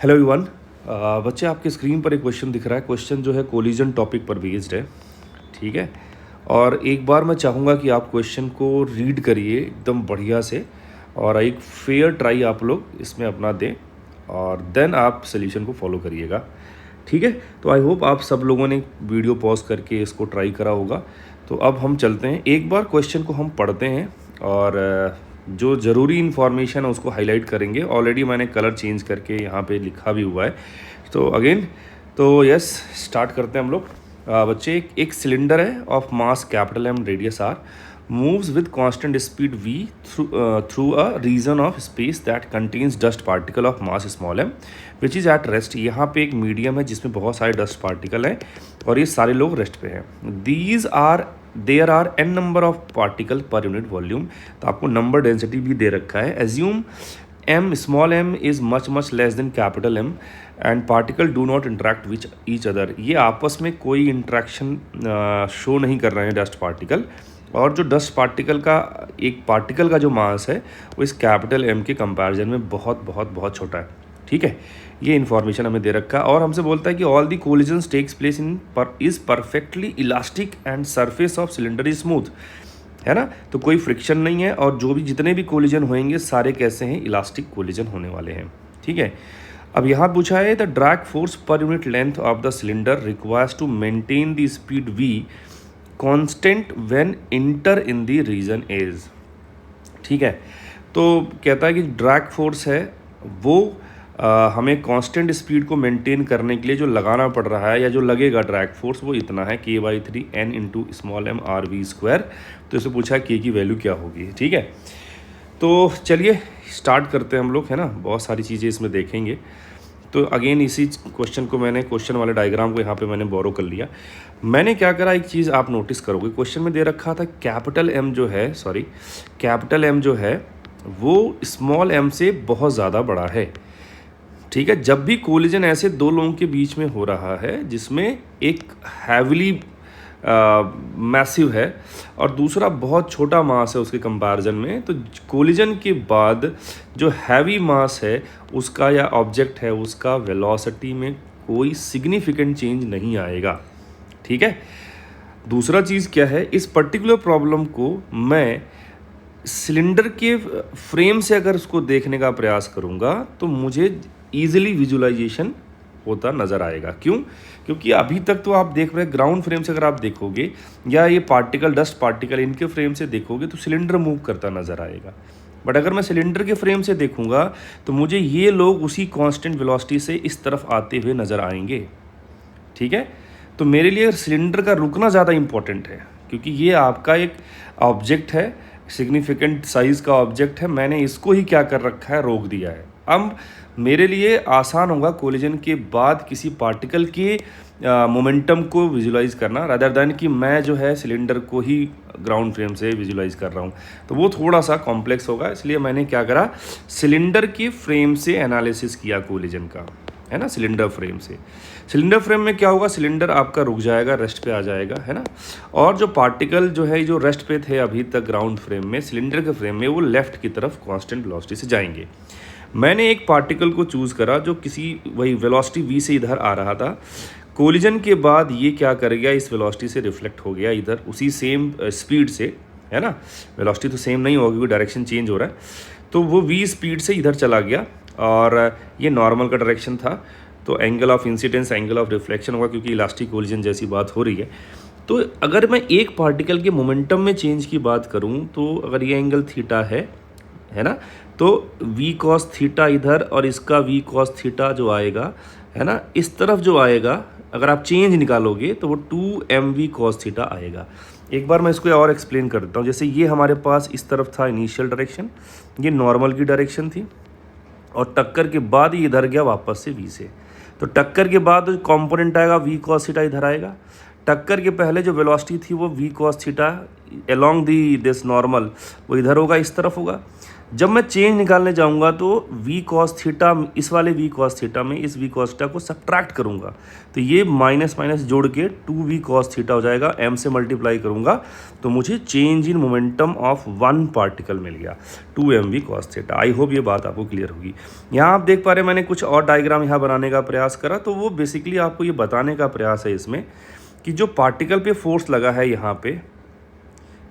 Hello everyone. बच्चे, आपके screen पर एक क्वेश्चन दिख रहा है। क्वेश्चन जो है कोलिजन टॉपिक पर बेस्ड है, ठीक है। और एक बार मैं चाहूँगा कि आप क्वेश्चन को रीड करिए एकदम बढ़िया से, और एक फेयर ट्राई आप लोग इसमें अपना दें, और देन आप सोल्यूशन को फॉलो करिएगा, ठीक है। तो आई होप आप सब लोगों ने वीडियो पॉज करके इसको ट्राई करा होगा। तो अब हम चलते हैं, एक बार क्वेश्चन को हम पढ़ते हैं, और जो ज़रूरी इन्फॉर्मेशन है उसको हाईलाइट करेंगे। ऑलरेडी मैंने कलर चेंज करके यहाँ पे लिखा भी हुआ है। तो अगेन, तो यस, स्टार्ट करते हैं हम लोग। बच्चे, एक सिलेंडर है of mass capital M, radius R, moves with constant speed v through a region of space that contains dust particle of mass small m which is at rest। यहाँ पे एक मीडियम है जिसमें बहुत सारे डस्ट पार्टिकल हैं और ये सारे लोग रेस्ट पे हैं। There are n number of particle per unit volume. तो आपको नंबर डेंसिटी भी दे रखा है। Assume m small m is much less than capital M and particle do not interact with each other. ये आपस में कोई इंट्रैक्शन शो नहीं कर रहे हैं डस्ट पार्टिकल, और जो डस्ट पार्टिकल का एक पार्टिकल का जो मास है वो इस कैपिटल M के कंपैरिजन में बहुत बहुत बहुत छोटा है, ठीक है। ये इन्फॉर्मेशन हमें दे रखा है, और हमसे बोलता है कि all the collisions takes place is perfectly elastic and surface of cylinder is smooth, है ना। तो कोई फ्रिक्शन नहीं है, और जो भी जितने भी कोलिजन होंगे सारे कैसे हैं, इलास्टिक कोलिजन होने वाले हैं, ठीक है। अब यहाँ पूछा है the drag force per unit length of the cylinder requires to maintain the speed v constant when enter in the region as, ठीक है। तो कहता है कि ड्रैग फोर्स है वो हमें कांस्टेंट स्पीड को मेंटेन करने के लिए जो लगाना पड़ रहा है या जो लगेगा ड्रैग फोर्स वो इतना है k/3 n into small m r v square. तो इसे पूछा है k की वैल्यू क्या होगी, ठीक है। तो चलिए स्टार्ट करते हैं हम लोग, है ना। बहुत सारी चीज़ें इसमें देखेंगे। तो अगेन इसी क्वेश्चन को मैंने, क्वेश्चन वाले डायग्राम को यहाँ पे मैंने बोरो कर लिया। मैंने क्या करा, एक चीज़ आप नोटिस करोगे, क्वेश्चन में दे रखा था कैपिटल M जो है वो स्मॉल m से बहुत ज़्यादा बड़ा है, ठीक है। जब भी कोलिजन ऐसे दो लोगों के बीच में हो रहा है जिसमें एक हैविली मैसिव है और दूसरा बहुत छोटा मास है उसके कंपैरिजन में, तो कोलिजन के बाद जो हैवी मास है उसका या ऑब्जेक्ट है उसका वेलोसिटी में कोई सिग्निफिकेंट चेंज नहीं आएगा, ठीक है। दूसरा चीज़ क्या है, इस पर्टिकुलर प्रॉब्लम को मैं सिलेंडर के फ्रेम से अगर उसको देखने का प्रयास करूँगा तो मुझे ईजिली विजुअलाइजेशन होता नज़र आएगा। क्यों? क्योंकि अभी तक तो आप देख रहे हैं ग्राउंड फ्रेम से अगर आप देखोगे या ये पार्टिकल, डस्ट पार्टिकल, इनके फ्रेम से देखोगे तो सिलेंडर मूव करता नज़र आएगा। बट अगर मैं सिलेंडर के फ्रेम से देखूंगा तो मुझे ये लोग उसी कांस्टेंट वेलोसिटी से इस तरफ आते हुए नज़र आएंगे, ठीक है। तो मेरे लिए सिलेंडर का रुकना ज़्यादा इंपॉर्टेंट है, क्योंकि ये आपका एक ऑब्जेक्ट है, सिग्निफिकेंट साइज़ का ऑब्जेक्ट है। मैंने इसको ही क्या कर रखा है, रोक दिया है। अब मेरे लिए आसान होगा कोलिजन के बाद किसी पार्टिकल के मोमेंटम को विजुलाइज करना, रादर दैन कि मैं जो है सिलेंडर को ही ग्राउंड फ्रेम से विजुलाइज कर रहा हूँ, तो वो थोड़ा सा कॉम्प्लेक्स होगा। इसलिए मैंने क्या करा, सिलेंडर के फ्रेम से एनालिसिस किया कोलिजन का, है ना। सिलेंडर फ्रेम से, सिलेंडर फ्रेम में क्या होगा, सिलेंडर आपका रुक जाएगा, रेस्ट पे आ जाएगा, है ना। और जो पार्टिकल जो है जो रेस्ट पे थे अभी तक ग्राउंड फ्रेम में, सिलेंडर के फ्रेम में वो लेफ्ट की तरफ कांस्टेंट वेलोसिटी से जाएंगे। मैंने एक पार्टिकल को चूज़ करा जो किसी वही वेलोसिटी v से इधर आ रहा था। कोलिजन के बाद ये क्या कर गया, इस वेलोसिटी से रिफ्लेक्ट हो गया इधर उसी सेम स्पीड से, है ना। वेलोसिटी तो सेम नहीं होगी, डायरेक्शन चेंज हो रहा है, तो वो v स्पीड से इधर चला गया, और ये नॉर्मल का डायरेक्शन था। तो angle of incidence, angle of reflection होगा, क्योंकि इलास्टिक कोलिजन जैसी बात हो रही है। तो अगर मैं एक पार्टिकल के मोमेंटम में चेंज की बात करूँ, तो अगर ये एंगल थीटा है ना, तो v cos थीटा इधर और इसका v cos थीटा जो आएगा, है ना, इस तरफ जो आएगा, अगर आप चेंज निकालोगे तो वो 2mv cos थीटा आएगा। एक बार मैं इसको और एक्सप्लेन कर देता हूँ। जैसे ये हमारे पास इस तरफ था इनिशियल डायरेक्शन, ये नॉर्मल की डायरेक्शन थी, और टक्कर के बाद ये इधर गया वापस से v से। तो टक्कर के बाद जो कॉम्पोनेंट आएगा v cos थीटा इधर आएगा। टक्कर के पहले जो वेलोसिटी थी वो v cos theta along this normal वो इधर होगा, इस तरफ होगा। जब मैं चेंज निकालने जाऊंगा तो वी कॉस थीटा, इस वाले वी कॉस थीटा में इस वी कॉस थीटा को सब्ट्रैक्ट करूंगा, तो ये माइनस माइनस जोड़ के 2v कॉस थीटा हो जाएगा, m से मल्टीप्लाई करूंगा तो मुझे change in momentum of one particle मिल गया 2mv cos theta. I hope ये बात आपको क्लियर होगी। यहाँ आप देख पा रहे हैं मैंने कुछ और डायग्राम यहाँ बनाने का प्रयास करा, तो वो बेसिकली आपको ये बताने का प्रयास है इसमें कि जो पार्टिकल पे फोर्स लगा है यहाँ पे,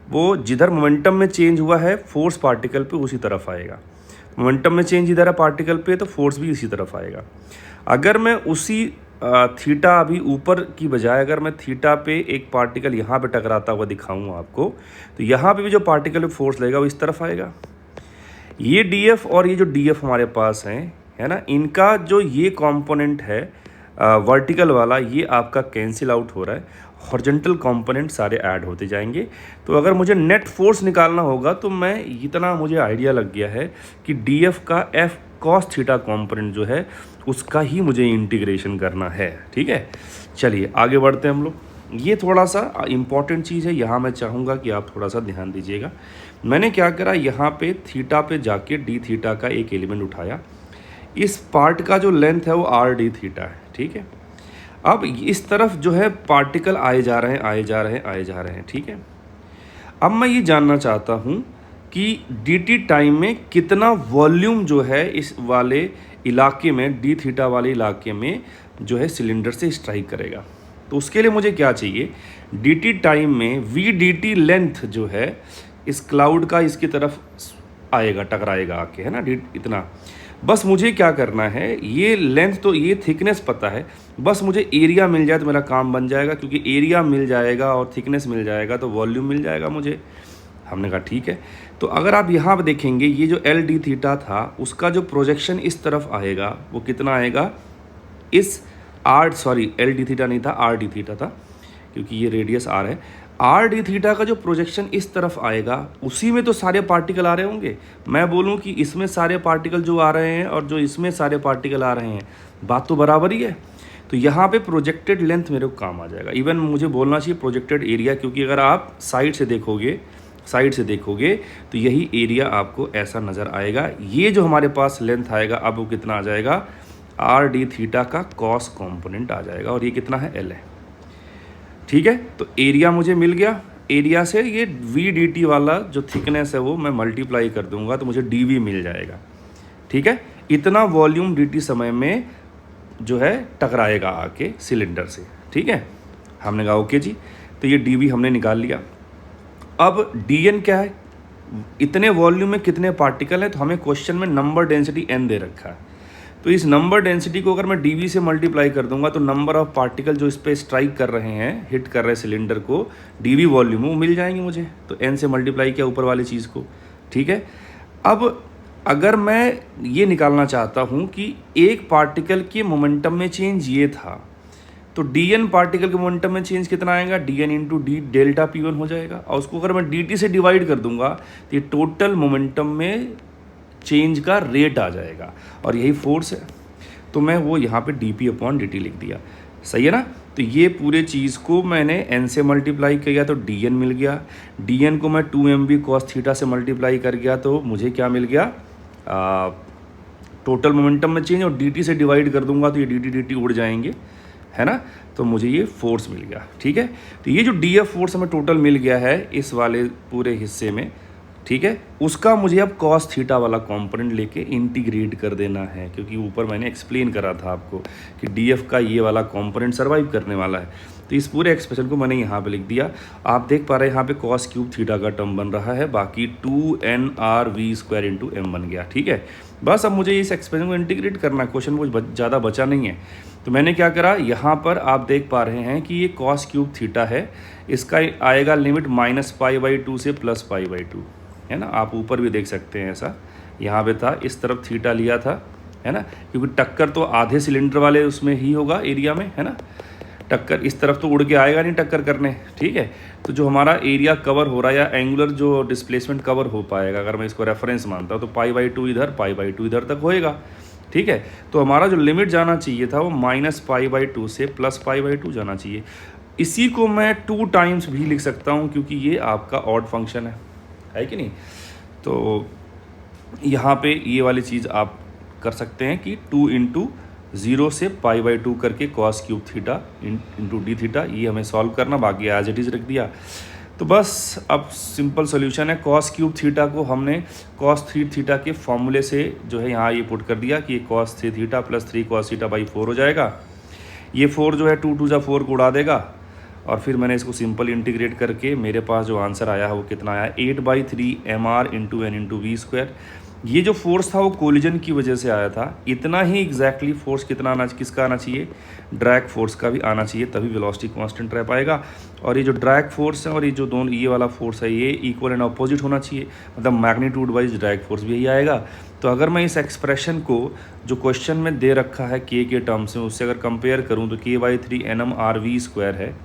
वो जिधर मोमेंटम में चेंज हुआ है फोर्स पार्टिकल पे उसी तरफ आएगा। मोमेंटम में चेंज इधर है पार्टिकल पे तो फोर्स भी इसी तरफ आएगा। अगर मैं उसी थीटा अभी ऊपर की बजाय अगर मैं थीटा पे एक पार्टिकल यहाँ पे टकराता हुआ दिखाऊँ आपको, तो यहाँ पे भी जो पार्टिकल पे फोर्स लगेगा वो इस तरफ आएगा। ये डी एफ और ये जो डी एफ हमारे पास हैं, है ना, इनका जो ये कंपोनेंट है वर्टिकल वाला, ये आपका कैंसिल आउट हो रहा है, हॉरिजॉन्टल कंपोनेंट सारे ऐड होते जाएंगे। तो अगर मुझे नेट फोर्स निकालना होगा तो मैं इतना मुझे आइडिया लग गया है कि डी एफ का एफ कॉस थीटा कंपोनेंट जो है उसका ही मुझे इंटीग्रेशन करना है। ठीक है, चलिए आगे बढ़ते हैं हम लोग। ये थोड़ा सा इम्पॉर्टेंट चीज़ है, यहाँ मैं चाहूँगा कि आप थोड़ा सा ध्यान दीजिएगा। मैंने क्या करा, यहाँ पे थीटा पे जाके डी थीटा का एक एलिमेंट उठाया, इस पार्ट का जो लेंथ है वो आर डी थीटा है। ठीक है, अब इस तरफ जो है पार्टिकल आए जा रहे हैं आए जा रहे हैं आए जा रहे हैं। ठीक है, अब मैं ये जानना चाहता हूँ कि डी टी टाइम में कितना वॉल्यूम जो है इस वाले इलाके में, डी थीटा वाले इलाके में जो है सिलेंडर से स्ट्राइक करेगा। तो उसके लिए मुझे क्या चाहिए, डी टी टाइम में वी डी टी लेंथ जो है इस क्लाउड का इसकी तरफ आएगा, टकराएगा आके, है ना, डी इतना। बस मुझे क्या करना है, ये लेंथ तो ये थिकनेस पता है, बस मुझे एरिया मिल जाए तो मेरा काम बन जाएगा, क्योंकि एरिया मिल जाएगा और थिकनेस मिल जाएगा तो वॉल्यूम मिल जाएगा मुझे। हमने कहा ठीक है। तो अगर आप यहाँ पर देखेंगे, ये जो एल डी थीटा था उसका जो प्रोजेक्शन इस तरफ आएगा वो कितना आएगा, इस एल डी थीटा नहीं था, आर डी थीटा था, क्योंकि ये रेडियस आर है। आर डी थीटा का जो प्रोजेक्शन इस तरफ आएगा उसी में तो सारे पार्टिकल आ रहे होंगे। मैं बोलूँ कि इसमें सारे पार्टिकल जो आ रहे हैं और जो इसमें सारे पार्टिकल आ रहे हैं, बात तो बराबर ही है। तो यहाँ पे प्रोजेक्टेड लेंथ मेरे को काम आ जाएगा। इवन मुझे बोलना चाहिए प्रोजेक्टेड एरिया, क्योंकि अगर आप साइड से देखोगे तो यही एरिया आपको ऐसा नज़र आएगा। ये जो हमारे पास लेंथ आएगा अब वो कितना आ जाएगा, आर डी थीटा का कॉस कॉम्पोनेंट आ जाएगा, और ये कितना है, एल है। ठीक है, तो एरिया मुझे मिल गया। एरिया से ये वी डी टी वाला जो थिकनेस है वो मैं मल्टीप्लाई कर दूंगा तो मुझे डी वी मिल जाएगा। ठीक है, इतना वॉल्यूम डी टी समय में जो है टकराएगा आके सिलेंडर से। ठीक है, हमने कहा ओके जी, तो ये डी वी हमने निकाल लिया। अब डी एन क्या है, इतने वॉल्यूम में कितने पार्टिकल है, तो हमें क्वेश्चन में नंबर डेंसिटी एन दे रखा है। तो इस नंबर डेंसिटी को अगर मैं डी वी से मल्टीप्लाई कर दूंगा तो नंबर ऑफ पार्टिकल जो इस पर स्ट्राइक कर रहे हैं, हिट कर रहे हैं सिलेंडर को, डी वी वॉल्यूम वो मिल जाएंगे मुझे। तो एन से मल्टीप्लाई किया ऊपर वाली चीज़ को। ठीक है, अब अगर मैं ये निकालना चाहता हूँ कि एक पार्टिकल के मोमेंटम में चेंज ये था, तो डी एन पार्टिकल के मोमेंटम में चेंज कितना आएगा, d n into d delta p one हो जाएगा। और उसको अगर मैं डी टी से डिवाइड कर दूंगा तो ये टोटल मोमेंटम में चेंज का रेट आ जाएगा, और यही फोर्स है। तो मैं वो यहाँ पे D P upon D T लिख दिया, सही है ना। तो ये पूरे चीज़ को मैंने एन से मल्टीप्लाई किया तो डी एन मिल गया। डी एन को मैं 2mv कॉस थीटा से मल्टीप्लाई कर गया तो मुझे क्या मिल गया, टोटल मोमेंटम में चेंज, और डी टी से डिवाइड कर दूंगा तो ये डी टी उड़ जाएंगे, है ना। तो मुझे ये फोर्स मिल गया। ठीक है, तो ये जो डी एफ फोर्स हमें टोटल मिल गया है इस वाले पूरे हिस्से में, ठीक है, उसका मुझे अब कॉस थीटा वाला कंपोनेंट लेके इंटीग्रेट कर देना है, क्योंकि ऊपर मैंने एक्सप्लेन करा था आपको कि डीएफ का ये वाला कंपोनेंट सर्वाइव करने वाला है। तो इस पूरे एक्सप्रेशन को मैंने यहाँ पे लिख दिया। आप देख पा रहे हैं यहाँ पे कॉस क्यूब थीटा का टर्म बन रहा है, बाकी 2nr_v² इंटू m बन गया। ठीक है, बस अब मुझे इस एक्सप्रेशन को इंटीग्रेट करना है, क्वेश्चन कुछ ज़्यादा बचा नहीं है। तो मैंने क्या करा, यहाँ पर आप देख पा रहे हैं कि ये कॉस क्यूब थीटा है, इसका आएगा लिमिट -π/2 से +π/2, है ना। आप ऊपर भी देख सकते हैं ऐसा, यहाँ पे था, इस तरफ थीटा लिया था, है ना, क्योंकि टक्कर तो आधे सिलेंडर वाले उसमें ही होगा एरिया में, है ना। टक्कर इस तरफ तो उड़ के आएगा नहीं टक्कर करने, ठीक है। तो जो हमारा एरिया कवर हो रहा है या एंगुलर जो डिस्प्लेसमेंट कवर हो पाएगा, अगर मैं इसको रेफरेंस मानता हूँ तो π/2 इधर, π/2 इधर तक होएगा, ठीक है। तो हमारा जो लिमिट जाना चाहिए था वो -π/2 से +π/2 जाना चाहिए। इसी को मैं 2 टाइम्स भी लिख सकता हूँ, क्योंकि ये आपका ऑड फंक्शन है कि नहीं। तो यहाँ पे ये वाली चीज़ आप कर सकते हैं कि 2 इंटू 0 से π/2 करके cos cube theta into D theta, ये हमें सॉल्व करना, बाकी एज इट इज़ रख दिया। तो बस अब सिंपल सॉल्यूशन है। cos क्यूब थीटा को हमने cos 3 थीटा के फॉर्मूले से जो है यहाँ ये पुट कर दिया कि ये cos 3 theta plus 3 cos theta by 4 हो जाएगा। ये 4 जो है 2 2 जा 4 को उड़ा देगा, और फिर मैंने इसको सिंपल इंटीग्रेट करके मेरे पास जो आंसर आया है वो कितना आया, 8/3 mr into n into v square. ये जो फोर्स था वो कोलिजन की वजह से आया था। इतना ही एग्जैक्टली फोर्स किसका आना चाहिए, ड्रैग फोर्स का भी आना चाहिए, तभी वेलोसिटी कांस्टेंट रह पाएगा। और ये जो ड्रैग फोर्स है और ये जो दोनों ये वाला फोर्स है ये इक्वल एंड अपोजिट होना चाहिए, मतलब मैग्नीट्यूड वाइज ड्रैग फोर्स भी यही आएगा। तो अगर मैं इस एक्सप्रेशन को जो क्वेश्चन में दे रखा है के टर्म्स में, उससे अगर कंपेयर करूँ तो k/3 nm/v स्क्वायर है।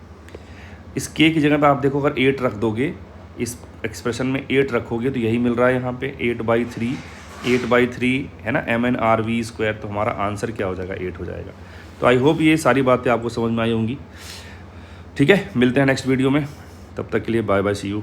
इस k की जगह पे आप देखो अगर 8 रख दोगे, इस एक्सप्रेशन में 8 रखोगे तो यही मिल रहा है यहाँ पे 8/3 है ना mn/v स्क्वायर। तो हमारा आंसर क्या हो जाएगा, 8 हो जाएगा। तो आई होप ये सारी बातें आपको समझ में आई होंगी। ठीक है, मिलते हैं नेक्स्ट वीडियो में, तब तक के लिए बाय बाय, सी यू।